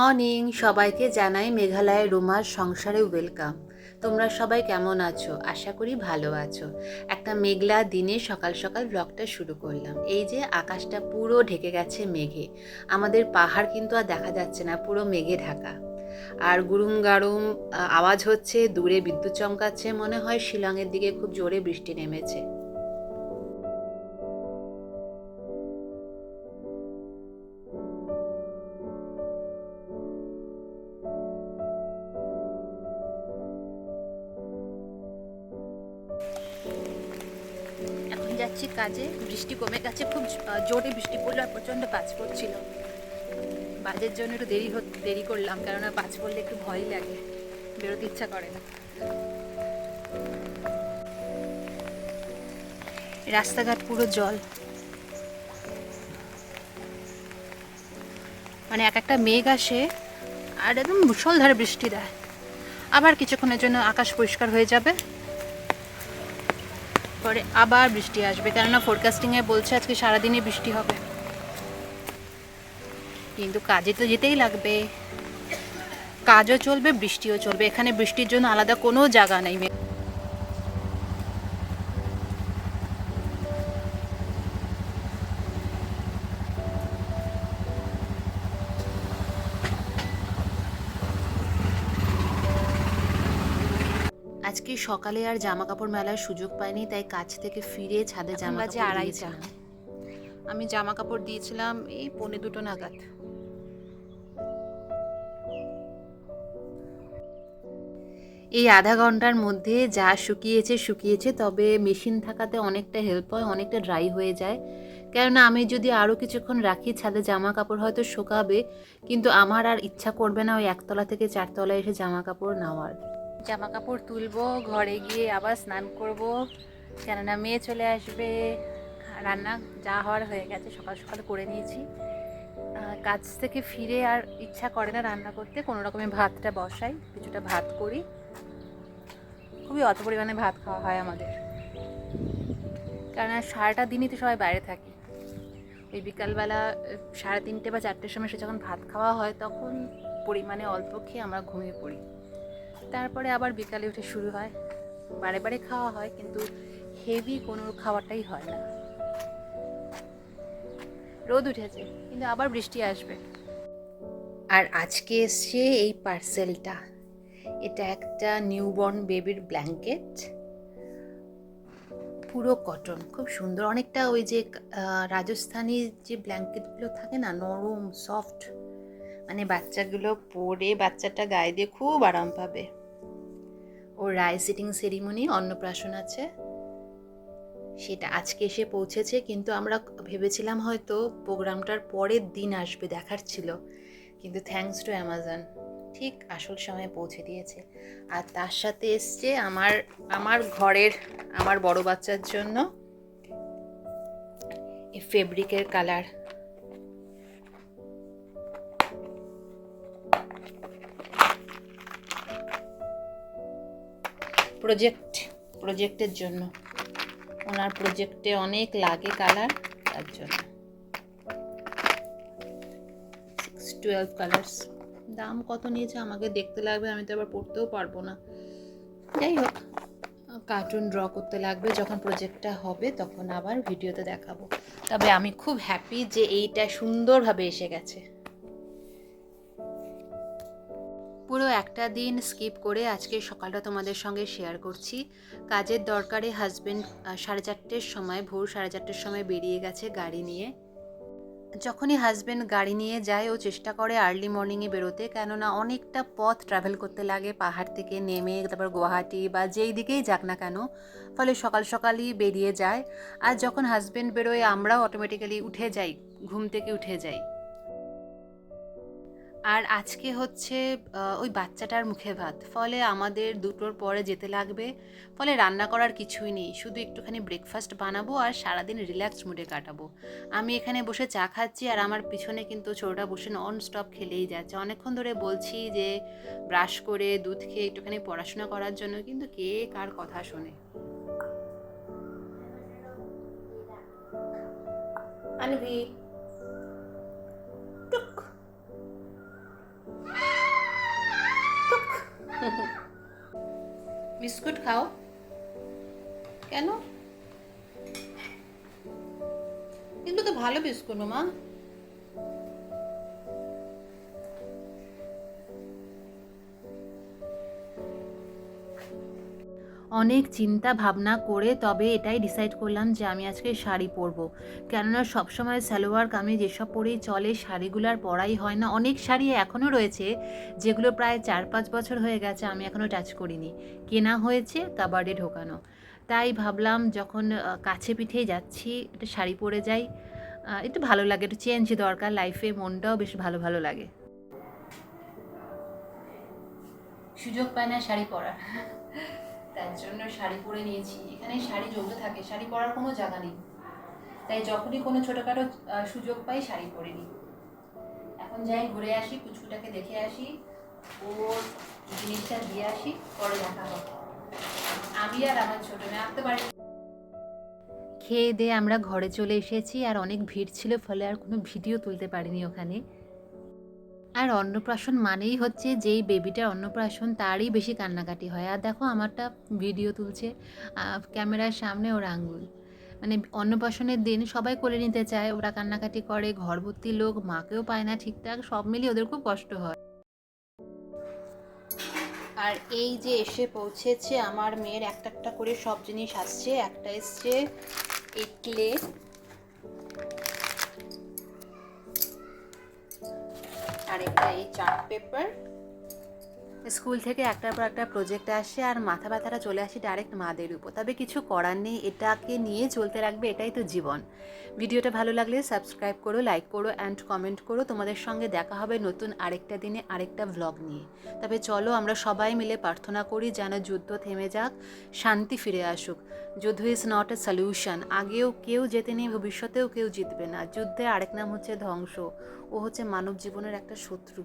Morning, সবাইকে জানাই মেঘালয়ের রুমার সংসারে ওয়েলকাম। তোমরা সবাই কেমন আছো? আশা করি ভালো আছো। একটা মেঘলা দিনে সকাল সকাল ব্লগটা শুরু করলাম। এই যে আকাশটা পুরো ঢেকে গেছে মেঘে। আমাদের পাহাড় কিন্তু আর দেখা যাচ্ছে না, পুরো মেঘে ঢাকা। আর গুরুম গারুম আওয়াজ হচ্ছে, দূরে বিদ্যুৎ চমকাচ্ছে, মনে হয় শিলংয়ের দিকে খুব জোরে বৃষ্টি নেমেছে। এখন যাচ্ছি কাজে, বৃষ্টি কমে গেছে, খুব জোরে বৃষ্টি পড়লো আর প্রচণ্ড বাজ পড়ছিল। বাজের জন্য একটু দেরি করলাম, কেননা বাজ পড়লে একটু ভয়ই লাগে, বেরোতে ইচ্ছা করে না। রাস্তাঘাট পুরো জল, মানে এক একটা মেঘ আসে আর একদম মুষলধারে বৃষ্টি দেয়। আবার কিছুক্ষণের জন্য আকাশ পরিষ্কার হয়ে যাবে, পরে আবার বৃষ্টি আসবে, কেননা ফোরকাস্টিংয়ে বলছে আজকে সারাদিনই বৃষ্টি হবে। কিন্তু কাজে তো যেতেই লাগবে, কাজও চলবে বৃষ্টিও চলবে, এখানে বৃষ্টির জন্য আলাদা কোনো জায়গা নেই। আজকে সকালে আর জামা কাপড় মেলার সুযোগ পাইনি, তাই কাজ থেকে ফিরে ছাদে জামা কাপড় দিয়েছিলাম। আমি জামা কাপড় দিয়েছিলাম এই 1:45 নাগাদ। এই আধা ঘন্টার মধ্যে যা শুকিয়েছে, তবে মেশিন থাকাতে অনেকটা হেল্প হয়, অনেকটা ড্রাই হয়ে যায়। কেননা আমি যদি আরও কিছুক্ষণ রাখি ছাদে জামা কাপড় হয়তো শুকাবে, কিন্তু আমার আর ইচ্ছা করবে না ওই 1তলা থেকে 4তলায় এসে জামা কাপড় নেওয়ার। জামা কাপড় তুলবো, ঘরে গিয়ে আবার স্নান করব, কেননা মেয়ে চলে আসবে। রান্না যা হওয়ার হয়ে গেছে, সকাল সকাল করে নিয়েছি। কাজ থেকে ফিরে আর ইচ্ছা করে না রান্না করতে, কোনো রকমে ভাতটা বসাই, কিছুটা ভাত করি। খুবই অল্প পরিমাণে ভাত খাওয়া হয় আমাদের, কারণ সারাটা দিনই তো সবাই বাইরে থাকি। ওই বিকালবেলা 3:30 বা 4টের সময় সে যখন ভাত খাওয়া হয়, তখন পরিমাণে অল্প খেয়ে আমরা ঘুমিয়ে পড়ি। তারপরে আবার বিকালে উঠে শুরু হয়, বারে বারে খাওয়া হয়, কিন্তু হেভি কোনো খাওয়াটাই হয় না। রোদ উঠেছে, কিন্তু আবার বৃষ্টি আসবে। আর আজকে এসছে এই পার্সেলটা, এটা একটা নিউবর্ন বেবির ব্ল্যাঙ্কেট, পুরো কটন, খুব সুন্দর, অনেকটা ওই যে রাজস্থানি যে ব্ল্যাঙ্কেটগুলো থাকে না, নরম সফট, মানে বাচ্চাগুলো পরে বাচ্চাটা গায়ে দিয়ে খুব আরাম পাবে। ওর রায় সিটিং সেরিমনি, অন্নপ্রাশন আছে, সেটা আজকে এসে পৌঁছেছে, কিন্তু আমরা ভেবেছিলাম হয়তো প্রোগ্রামটার পরের দিন আসবে, দেখার ছিল, কিন্তু থ্যাঙ্কস টু অ্যামাজন ঠিক আসল সময়ে পৌঁছে দিয়েছে। আর তার সাথে এসছে আমার ঘরের আমার বড় বাচ্চার জন্য এই ফেব্রিকের কালার। প্রজেক্টের জন্য, ওনার প্রজেক্টে অনেক লাগে কালার, তার জন্য 12 কালার্স। দাম কত নিয়েছে আমাকে দেখতে লাগবে, আমি তো আবার পড়তেও পারবো না। যাই হোক, কার্টুন ড্র করতে লাগবে, যখন প্রজেক্টটা হবে তখন আবার ভিডিওতে দেখাবো। তবে আমি খুব হ্যাপি যে এইটা সুন্দরভাবে এসে গেছে। পুরো একটা দিন স্কিপ করে আজকে সকালটা তোমাদের সঙ্গে শেয়ার করছি। কাজের দরকারে হাজব্যান্ড 4:30-র সময়, ভোর 4:30-র সময় বেরিয়ে গেছে গাড়ি নিয়ে। যখনই হাজব্যান্ড গাড়ি নিয়ে যায়, ও চেষ্টা করে আর্লি মর্নিংয়ে বেরোতে, কেননা অনেকটা পথ ট্রাভেল করতে লাগে পাহাড় থেকে নেমে, তারপর গুয়াহাটি বা যেই দিকেই যাক না কেন, ফলে সকাল সকালই বেরিয়ে যায়। আর যখন হাজব্যান্ড বেরোয়, আমরাও অটোমেটিক্যালি উঠে যাই, ঘুম থেকে উঠে যাই। আর আজকে হচ্ছে ওই বাচ্চাটার মুখে ভাত, ফলে আমাদের 2টোর পরে যেতে লাগবে, ফলে রান্না করার কিছুই নেই, শুধু একটুখানি ব্রেকফাস্ট বানাবো আর সারাদিন রিল্যাক্স মুডে কাটাবো। আমি এখানে বসে চা খাচ্ছি, আর আমার পিছনে কিন্তু ছোটটা বসে নন স্টপ খেলেই যাচ্ছে। অনেকক্ষণ ধরে বলছি যে ব্রাশ করে দুধ খেয়ে একটুখানি পড়াশোনা করার জন্য, কিন্তু কে কার কথা শোনে। আনভি টুক, বিস্কুট খাও কেন? এগুলো তো ভালো বিস্কুট মামা। অনেক চিন্তা ভাবনা করে তবে এটাই ডিসাইড করলাম যে আমি আজকে শাড়ি পরবো, কেননা সবসময় সালোয়ার কামিজ যেসব পরেই চলে, শাড়িগুলার পরাই হয় না। অনেক শাড়ি এখনও রয়েছে যেগুলো প্রায় 4-5 বছর হয়ে গেছে, আমি এখনও টাচ করিনি, কেনা হয়েছে কাবার্ডে ঢোকানো। তাই ভাবলাম যখন কাছে পিঠেই যাচ্ছি একটা শাড়ি পরে যাই, একটু ভালো লাগে, একটু চেঞ্জ দরকার লাইফে, মনটাও বেশ ভালো ভালো লাগে। সুযোগ পায় না শাড়ি পরার, তার জন্য শাড়ি পরে নিয়েছি। এখানে শাড়ি জমতে থাকে, শাড়ি পরার কোনো জায়গা নেই, তাই যখনই কোনো ছোটোখাটো সুযোগ পাই শাড়ি পরে নিই। এখন যাই ঘুরে আসি, পুচকুটাকে দেখে আসি, ওর জিনিসটা দিয়ে আসি, পরে দেখা হবে। আমি আর আমার ছোটো মেয়ে আসতে পারি। খেয়ে দিয়ে আমরা ঘরে চলে এসেছি, আর অনেক ভিড় ছিল ফলে আর কোনো ভিডিও তুলতে পারিনি ওখানে। আর অন্নপ্রাশন মানেই হচ্ছে যেই বেবিটার অন্নপ্রাশন তারই বেশি কান্নাকাটি হয়। আর দেখো আমারটা ভিডিও তুলছে ক্যামেরার সামনে ওর আঙ্গুল, মানে অন্নপ্রাশনের দিন সবাই কোলে নিতে চায়, ওরা কান্নাকাটি করে, ঘর ভর্তি লোক, মাকেও পায় না ঠিকঠাক, সব মিলিয়ে ওদের খুব কষ্ট হয়। আর এই যে এসে পৌঁছেছে আমার মেয়ের একটা একটা করে সব জিনিস আসছে। একটা এসছে এক্লে, আর একটা এই চার্ট পেপার। স্কুল থেকে একটার পর একটা প্রজেক্ট আসে আর মাথা ব্যথাটা চলে আসে ডাইরেক্ট মাদের উপর, তবে কিছু করার নেই, এটাকে নিয়ে চলতে রাখবে, এটাই তো জীবন। ভিডিওটা ভালো লাগলে সাবস্ক্রাইব করো, লাইক করো অ্যান্ড কমেন্ট করো। তোমাদের সঙ্গে দেখা হবে নতুন আরেকটা দিনে আরেকটা ভ্লগ নিয়ে। তবে চলো আমরা সবাই মিলে প্রার্থনা করি যেন যুদ্ধ থেমে যাক, শান্তি ফিরে আসুক। যুদ্ধ ইজ নট এ সলিউশন, আগেও কেউ জেতেনি, ভবিষ্যতেও কেউ জিতবে না। যুদ্ধের আরেক নাম হচ্ছে ধ্বংস, ও হচ্ছে মানব জীবনের একটা শত্রু।